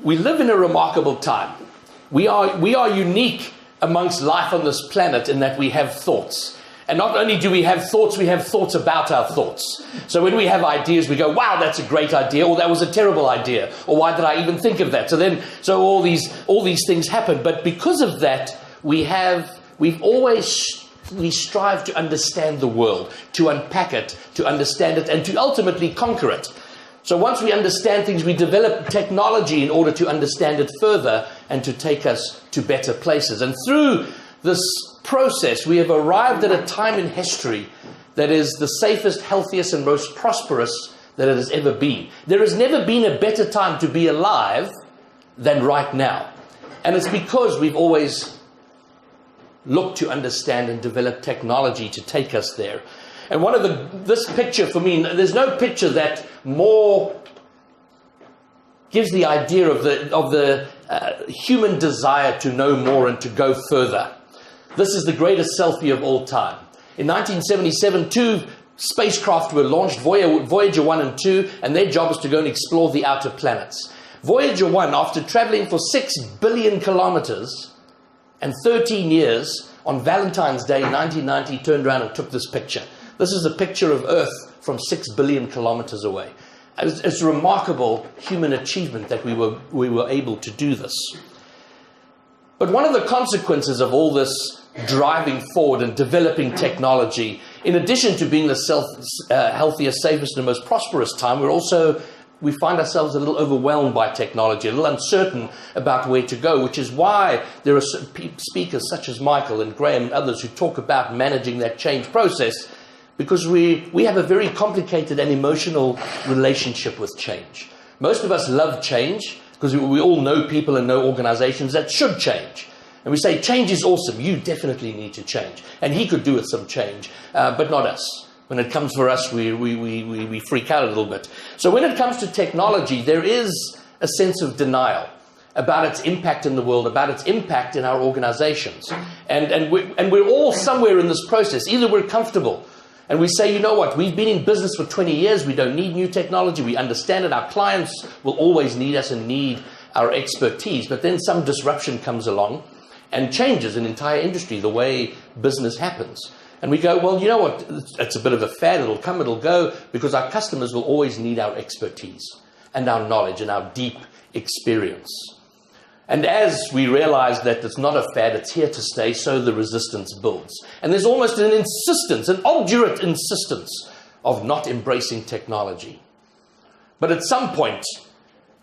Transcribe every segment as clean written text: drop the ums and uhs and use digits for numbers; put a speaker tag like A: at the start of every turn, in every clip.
A: we live in a remarkable time. We are unique amongst life on this planet in that we have thoughts. And not only do we have thoughts about our thoughts. So when we have ideas, we go, wow, that's a great idea, or that was a terrible idea, or why did I even think of that? So all these things happen. But because of that, we strive to understand the world, to unpack it, to understand it, and to ultimately conquer it. So once we understand things, we develop technology in order to understand it further and to take us to better places. And through this process, we have arrived at a time in history that is the safest, healthiest, and most prosperous that it has ever been. There has never been a better time to be alive than right now. And it's because we've always looked to understand and develop technology to take us there. And this picture for me, there's no picture that more gives the idea of the human desire to know more and to go further. This is the greatest selfie of all time. In 1977, 2 spacecraft were launched, Voyager 1 and 2, and their job is to go and explore the outer planets. Voyager 1, after traveling for 6 billion kilometers and 13 years, on Valentine's Day 1990, turned around and took this picture. This is a picture of Earth from 6 billion kilometers away. It's a remarkable human achievement that we were able to do this. But one of the consequences of all this driving forward and developing technology, in addition to being the healthiest, safest, and most prosperous time, we find ourselves a little overwhelmed by technology, a little uncertain about where to go, which is why there are speakers such as Michael and Graham and others who talk about managing that change process, because we have a very complicated and emotional relationship with change. Most of us love change because we all know people and know organizations that should change. And we say, change is awesome. You definitely need to change. And he could do with some change, but not us. When it comes for us, we freak out a little bit. So when it comes to technology, there is a sense of denial about its impact in the world, about its impact in our organizations. And we're all somewhere in this process. Either we're comfortable and we say, you know what, we've been in business for 20 years. We don't need new technology. We understand it. Our clients will always need us and need our expertise. But then some disruption comes along and changes an entire industry, the way business happens. And we go, well, you know what, it's a bit of a fad. It'll come, it'll go, because our customers will always need our expertise and our knowledge and our deep experience. And as we realize that it's not a fad, it's here to stay, so the resistance builds. And there's almost an insistence, an obdurate insistence of not embracing technology. But at some point,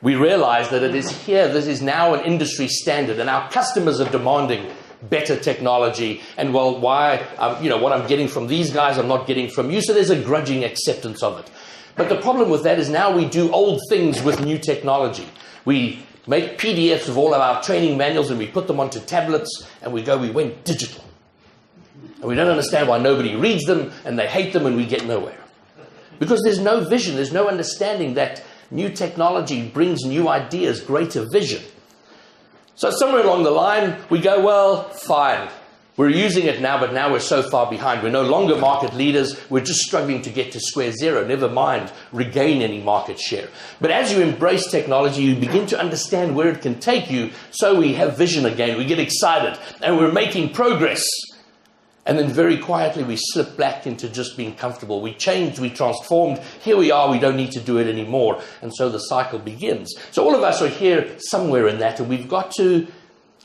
A: we realize that it is here, this is now an industry standard, and our customers are demanding better technology. And well, why, what I'm getting from these guys, I'm not getting from you. So there's a grudging acceptance of it. But the problem with that is now we do old things with new technology. We make PDFs of all of our training manuals and we put them onto tablets and we went digital. And we don't understand why nobody reads them and they hate them and we get nowhere. Because there's no vision, there's no understanding that new technology brings new ideas, greater vision. So somewhere along the line, we go, well, fine. We're using it now, but now we're so far behind. We're no longer market leaders. We're just struggling to get to square zero. Never mind regain any market share. But as you embrace technology, you begin to understand where it can take you. So we have vision again. We get excited and we're making progress. And then very quietly, we slip back into just being comfortable. We changed, we transformed. Here we are, we don't need to do it anymore. And so the cycle begins. So all of us are here somewhere in that, and we've got to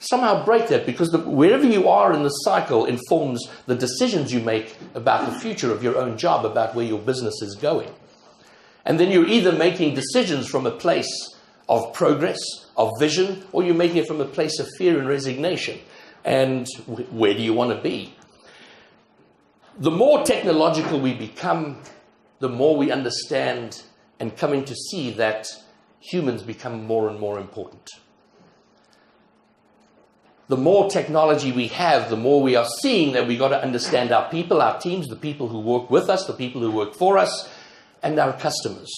A: somehow break that, because wherever you are in the cycle informs the decisions you make about the future of your own job, about where your business is going. And then you're either making decisions from a place of progress, of vision, or you're making it from a place of fear and resignation. And where do you want to be? The more technological we become, the more we understand and coming to see that humans become more and more important. The more technology we have, the more we are seeing that we've got to understand our people, our teams, the people who work with us, the people who work for us, and our customers.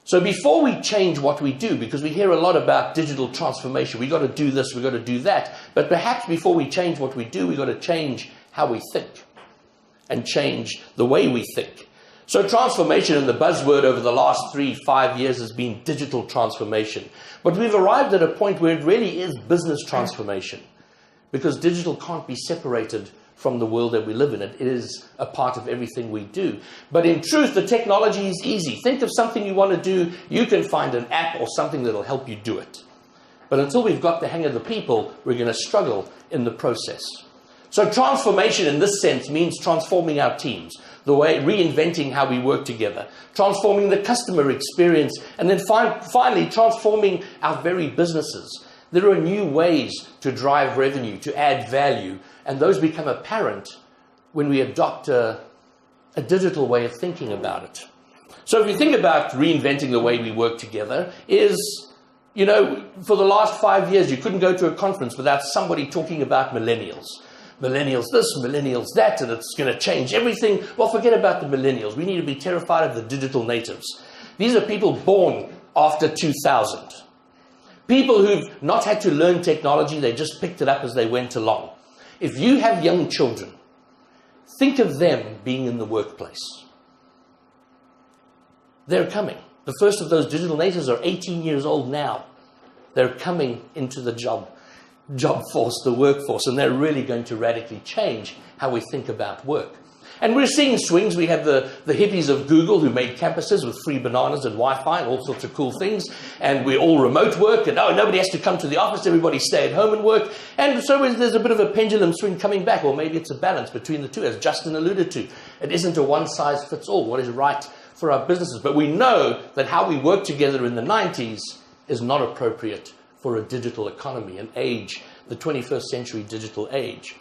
A: So before we change what we do, because we hear a lot about digital transformation, we've got to do this, we've got to do that, but perhaps before we change what we do, we've got to change how we think and change the way we think. So transformation, and the buzzword over the last 3-5 years has been digital transformation. But we've arrived at a point where it really is business transformation, because digital can't be separated from the world that we live in. It is a part of everything we do. But in truth, the technology is easy. Think of something you want to do, you can find an app or something that will help you do it. But until we've got the hang of the people, we're going to struggle in the process. So transformation in this sense means transforming our teams, the way, reinventing how we work together, transforming the customer experience, and then finally transforming our very businesses. There are new ways to drive revenue, to add value, and those become apparent when we adopt a digital way of thinking about it. So if you think about reinventing the way we work together, you know, for the last 5 years, you couldn't go to a conference without somebody talking about millennials. Millennials this, millennials that, and it's going to change everything. Well, forget about the millennials. We need to be terrified of the digital natives. These are people born after 2000. People who've not had to learn technology, they just picked it up as they went along. If you have young children, think of them being in the workplace. They're coming. The first of those digital natives are 18 years old now. They're coming into the job force, the workforce, and they're really going to radically change how we think about work. And we're seeing swings. We have the hippies of Google who made campuses with free bananas and Wi-Fi and all sorts of cool things. And we're all remote work, and nobody has to come to the office. Everybody stay at home and work. And so there's a bit of a pendulum swing coming back, or maybe it's a balance between the two, as Justin alluded to. It isn't a one-size-fits-all, what is right for our businesses. But we know that how we worked together in the 90s is not appropriate for a digital economy, an age, the 21st century digital age.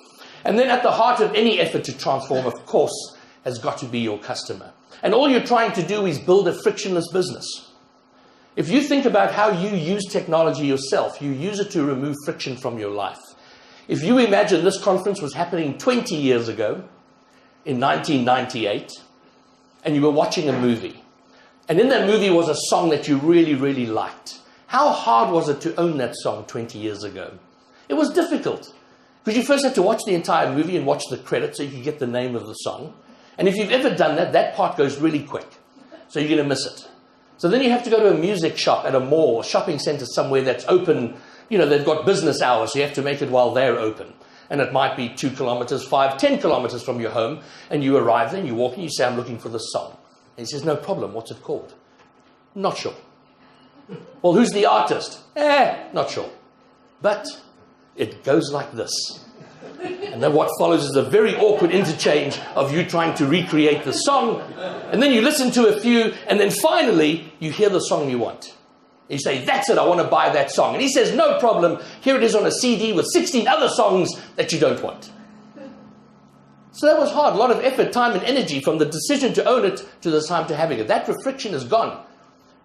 A: And then at the heart of any effort to transform, of course, has got to be your customer. And all you're trying to do is build a frictionless business. If you think about how you use technology yourself, you use it to remove friction from your life. If you imagine this conference was happening 20 years ago, in 1998, and you were watching a movie, and in that movie was a song that you really, really liked. How hard was it to own that song 20 years ago? It was difficult, because you first had to watch the entire movie and watch the credits so you could get the name of the song. And if you've ever done that, that part goes really quick, so you're going to miss it. So then you have to go to a music shop at a mall, a shopping center somewhere that's open. You know, they've got business hours, so you have to make it while they're open. And it might be 2 kilometers, 5, 10 kilometers from your home, and you arrive there and you walk and you say, I'm looking for this song. And he says, no problem, what's it called? Not sure. Well, who's the artist? Not sure. But it goes like this. And then what follows is a very awkward interchange of you trying to recreate the song. And then you listen to a few, and then finally you hear the song you want. You say, that's it, I want to buy that song. And he says, no problem, here it is on a CD with 16 other songs that you don't want. So that was hard, a lot of effort, time and energy from the decision to own it to the time to having it. That friction is gone.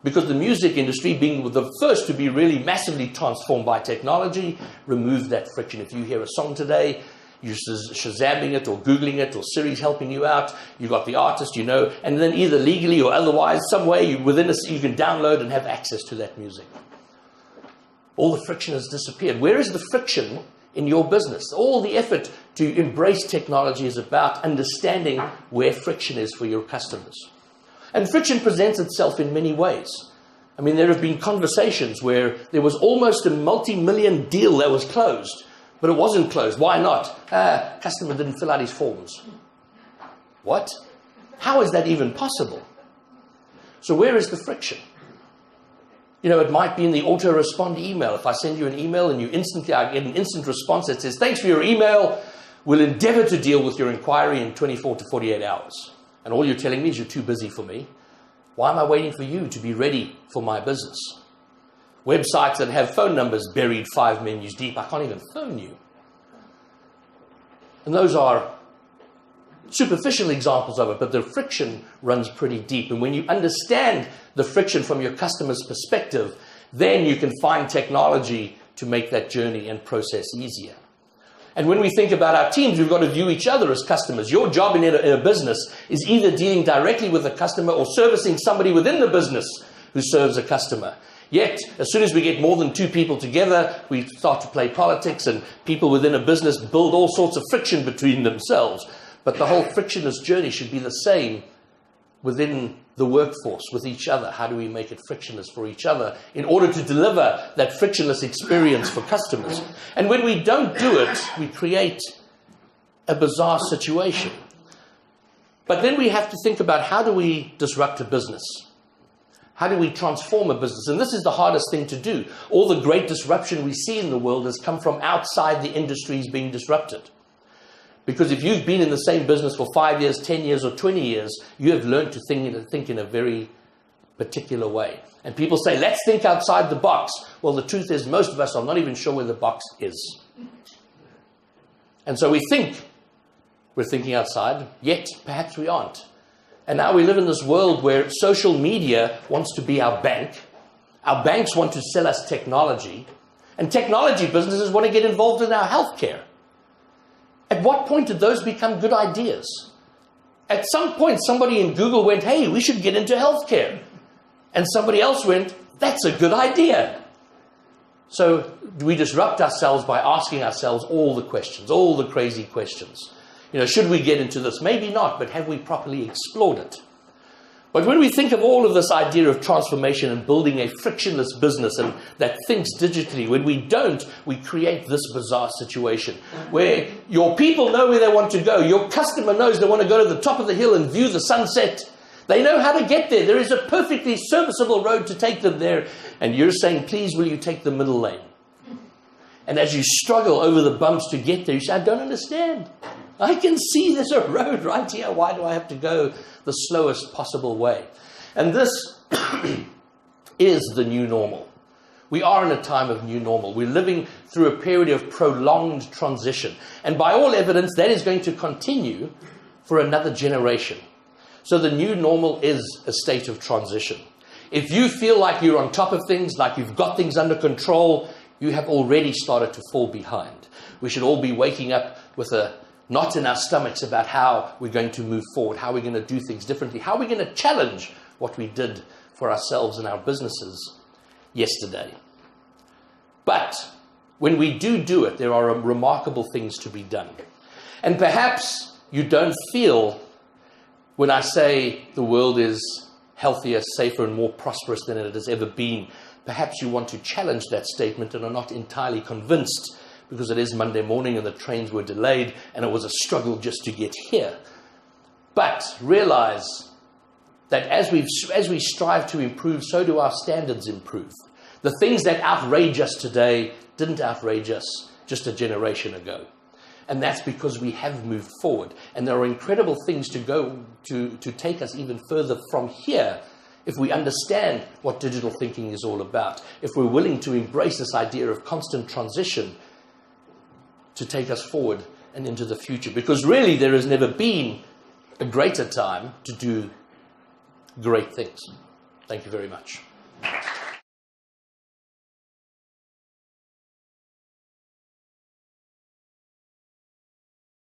A: Because the music industry, being the first to be really massively transformed by technology, removed that friction. If you hear a song today, you're Shazamming it or Googling it or Siri's helping you out. You've got the artist, you know, and then either legally or otherwise, some way you can download and have access to that music. All the friction has disappeared. Where is the friction in your business? All the effort to embrace technology is about understanding where friction is for your customers. And friction presents itself in many ways. I mean, there have been conversations where there was almost a multi-million deal that was closed, but it wasn't closed. Why not? Customer didn't fill out his forms. What? How is that even possible? So where is the friction? You know, it might be in the auto-respond email. If I send you an email and I get an instant response that says, thanks for your email, we'll endeavor to deal with your inquiry in 24 to 48 hours. And all you're telling me is you're too busy for me. Why am I waiting for you to be ready for my business? Websites that have phone numbers buried 5 menus deep, I can't even phone you. And those are superficial examples of it, but the friction runs pretty deep. And when you understand the friction from your customer's perspective, then you can find technology to make that journey and process easier. And when we think about our teams, we've got to view each other as customers. Your job in a business is either dealing directly with a customer or servicing somebody within the business who serves a customer. Yet, as soon as we get more than 2 people together, we start to play politics, and people within a business build all sorts of friction between themselves. But the whole frictionless journey should be the same within the workforce, with each other? How do we make it frictionless for each other in order to deliver that frictionless experience for customers? And when we don't do it, we create a bizarre situation. But then we have to think about, how do we disrupt a business? How do we transform a business? And this is the hardest thing to do. All the great disruption we see in the world has come from outside the industries being disrupted. Because if you've been in the same business for 5 years, 10 years, or 20 years, you have learned to think in a very particular way. And people say, let's think outside the box. Well, the truth is, most of us are not even sure where the box is. And so we think we're thinking outside, yet perhaps we aren't. And now we live in this world where social media wants to be our bank. Our banks want to sell us technology. And technology businesses want to get involved in our healthcare. At what point did those become good ideas? At some point, somebody in Google went, hey, we should get into healthcare. And somebody else went, that's a good idea. So we disrupt ourselves by asking ourselves all the questions, all the crazy questions. You know, should we get into this? Maybe not, but have we properly explored it? But when we think of all of this idea of transformation and building a frictionless business and that thinks digitally, when we don't, we create this bizarre situation where your people know where they want to go. Your customer knows they want to go to the top of the hill and view the sunset. They know how to get there. There is a perfectly serviceable road to take them there. And you're saying, please, will you take the middle lane? And as you struggle over the bumps to get there, you say, I don't understand. I can see there's a road right here. Why do I have to go the slowest possible way? And this is the new normal. We are in a time of new normal. We're living through a period of prolonged transition. And by all evidence, that is going to continue for another generation. So the new normal is a state of transition. If you feel like you're on top of things, like you've got things under control, you have already started to fall behind. We should all be waking up with a knot in our stomachs about how we're going to move forward, how we're going to do things differently, how we're going to challenge what we did for ourselves and our businesses yesterday. But when we do it, there are remarkable things to be done. And perhaps you don't feel when I say the world is healthier, safer, and more prosperous than it has ever been. Perhaps you want to challenge that statement and are not entirely convinced, because it is Monday morning and the trains were delayed and it was a struggle just to get here. But realize that as we strive to improve, so do our standards improve. The things that outrage us today didn't outrage us just a generation ago. And that's because we have moved forward. And there are incredible things to go to take us even further from here if we understand what digital thinking is all about. If we're willing to embrace this idea of constant transition to take us forward and into the future. Because really there has never been a greater time to do great things. Thank you very much.